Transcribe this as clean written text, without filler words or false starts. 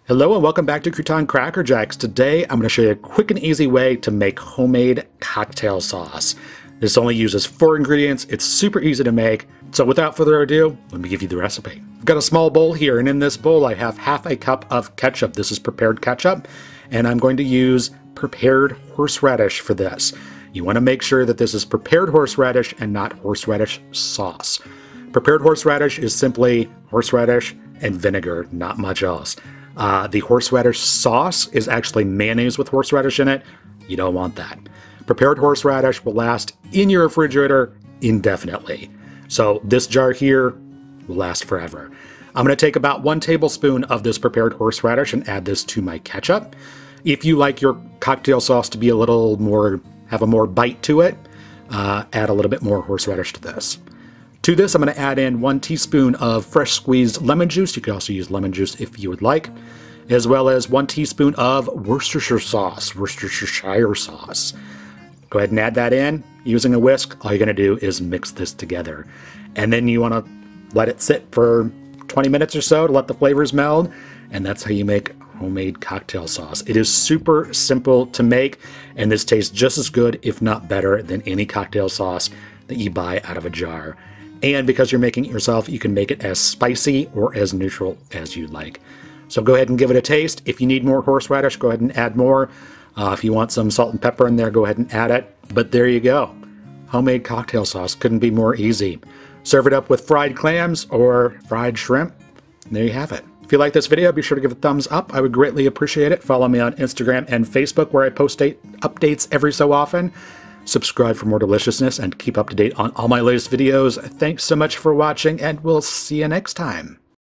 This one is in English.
Hello and welcome back to Crouton Cracker Jacks. Today I'm going to show you a quick and easy way to make homemade cocktail sauce. This only uses 4 ingredients. It's super easy to make. So without further ado, let me give you the recipe. I've got a small bowl here, and in this bowl I have half a cup of ketchup. This is prepared ketchup, and I'm going to use prepared horseradish for this. You want to make sure that this is prepared horseradish and not horseradish sauce. Prepared horseradish is simply horseradish and vinegar, not much else. The horseradish sauce is actually mayonnaise with horseradish in it. You don't want that. Prepared horseradish will last in your refrigerator indefinitely. So this jar here will last forever. I'm going to take about 1 tablespoon of this prepared horseradish and add this to my ketchup. If you like your cocktail sauce to be a little more, have a more bite to it, add a little bit more horseradish to this. To this, I'm going to add in 1 teaspoon of fresh squeezed lemon juice. You can also use lemon juice if you would like, as well as 1 teaspoon of Worcestershire sauce, Worcestershire sauce. Go ahead and add that in. Using a whisk, all you're going to do is mix this together. And then you want to let it sit for 20 minutes or so to let the flavors meld. And that's how you make homemade cocktail sauce. It is super simple to make, and this tastes just as good, if not better, than any cocktail sauce that you buy out of a jar. And because you're making it yourself, you can make it as spicy or as neutral as you like. So go ahead and give it a taste. If you need more horseradish, go ahead and add more. If you want some salt and pepper in there, go ahead and add it. But there you go. Homemade cocktail sauce couldn't be more easy. Serve it up with fried clams or fried shrimp. And there you have it. If you like this video, be sure to give it a thumbs up. I would greatly appreciate it. Follow me on Instagram and Facebook, where I post updates every so often. Subscribe for more deliciousness and keep up to date on all my latest videos. Thanks so much for watching, and we'll see you next time.